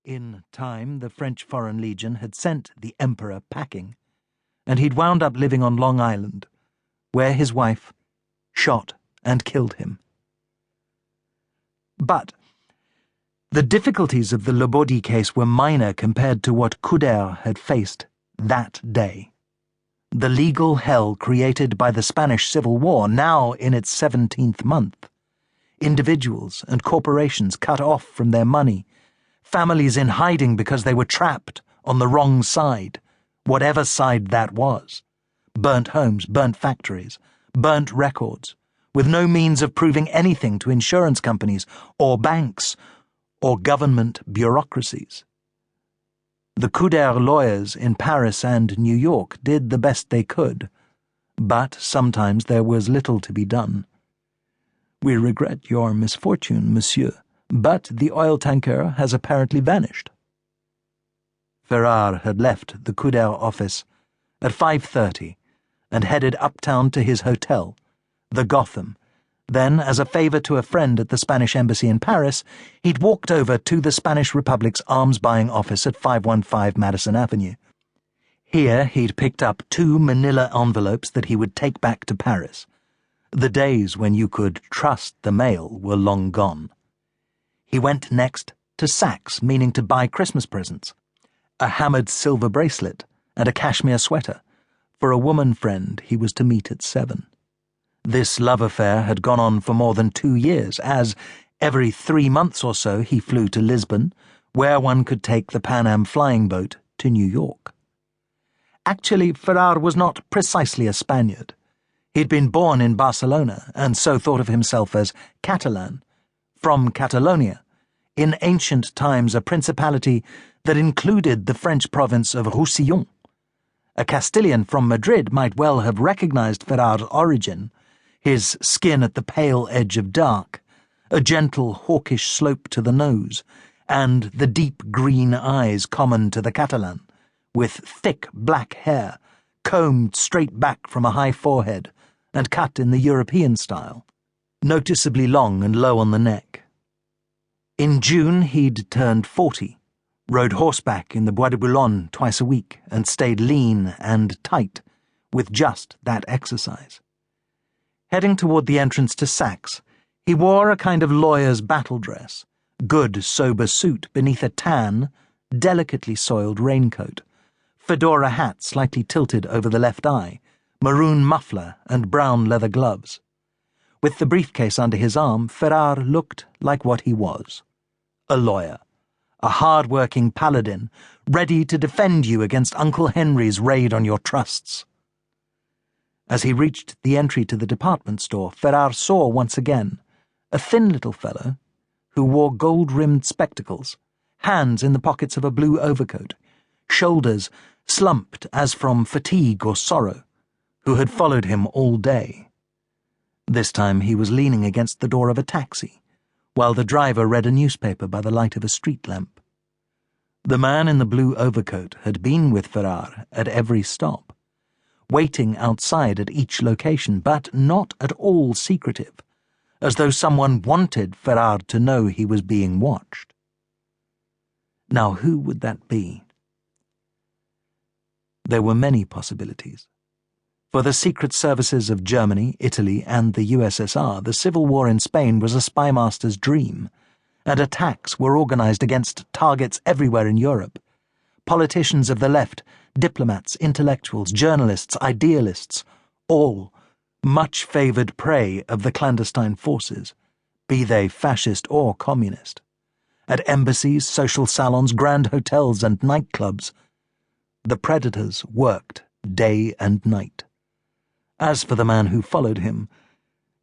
In time, the French Foreign Legion had sent the Emperor packing, and he'd wound up living on Long Island, where his wife shot and killed him. But the difficulties of the Lobaudy case were minor compared to what Couder had faced that day. The legal hell created by the Spanish Civil War, now in its 17th month. Individuals and corporations cut off from their money, families in hiding because they were trapped on the wrong side, whatever side that was. Burnt homes, burnt factories, burnt records, with no means of proving anything to insurance companies or banks or government bureaucracies. The Couder lawyers in Paris and New York did the best they could, but sometimes there was little to be done. "We regret your misfortune, monsieur, but the oil tanker has apparently vanished." Ferrar had left the Couder office at 5:30 and headed uptown to his hotel, the Gotham. Then, as a favor to a friend at the Spanish embassy in Paris, he'd walked over to the Spanish Republic's arms-buying office at 515 Madison Avenue. Here he'd picked up 2 manila envelopes that he would take back to Paris. The days when you could trust the mail were long gone. He went next to Saks, meaning to buy Christmas presents, a hammered silver bracelet and a cashmere sweater, for a woman friend he was to meet at 7. This love affair had gone on for more than 2 years, as every 3 months or so he flew to Lisbon, where one could take the Pan Am flying boat to New York. Actually, Ferrar was not precisely a Spaniard. He'd been born in Barcelona, and so thought of himself as Catalan, from Catalonia, in ancient times a principality that included the French province of Roussillon. A Castilian from Madrid might well have recognized Ferrar's origin, his skin at the pale edge of dark, a gentle hawkish slope to the nose, and the deep green eyes common to the Catalan, with thick black hair, combed straight back from a high forehead, and cut in the European style, noticeably long and low on the neck. In June he'd turned 40, rode horseback in the Bois de Boulogne twice a week, and stayed lean and tight, with just that exercise. Heading toward the entrance to Saks, he wore a kind of lawyer's battle dress, good sober suit beneath a tan, delicately soiled raincoat, fedora hat slightly tilted over the left eye, maroon muffler and brown leather gloves. With the briefcase under his arm, Ferrar looked like what he was: a lawyer, a hard-working paladin, ready to defend you against Uncle Henry's raid on your trusts. As he reached the entry to the department store, Ferrar saw once again a thin little fellow who wore gold-rimmed spectacles, hands in the pockets of a blue overcoat, shoulders slumped as from fatigue or sorrow, who had followed him all day. This time he was leaning against the door of a taxi, while the driver read a newspaper by the light of a street lamp. The man in the blue overcoat had been with Ferrar at every stop, waiting outside at each location, but not at all secretive, as though someone wanted Ferrar to know he was being watched. Now who would that be? There were many possibilities. For the secret services of Germany, Italy, and the USSR, the civil war in Spain was a spymaster's dream, and attacks were organized against targets everywhere in Europe. Politicians of the left, diplomats, intellectuals, journalists, idealists, all much favored prey of the clandestine forces, be they fascist or communist. At embassies, social salons, grand hotels, and nightclubs, the predators worked day and night. As for the man who followed him,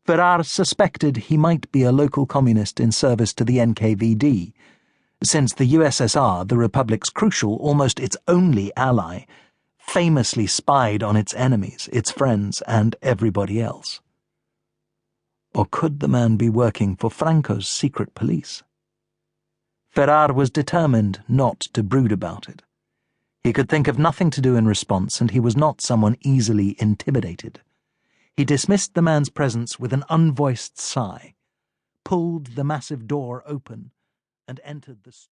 Ferrar suspected he might be a local communist in service to the NKVD, since the USSR, the Republic's crucial, almost its only ally, famously spied on its enemies, its friends, and everybody else. Or could the man be working for Franco's secret police? Ferrar was determined not to brood about it. He could think of nothing to do in response, and he was not someone easily intimidated. He dismissed the man's presence with an unvoiced sigh, pulled the massive door open, and entered the store.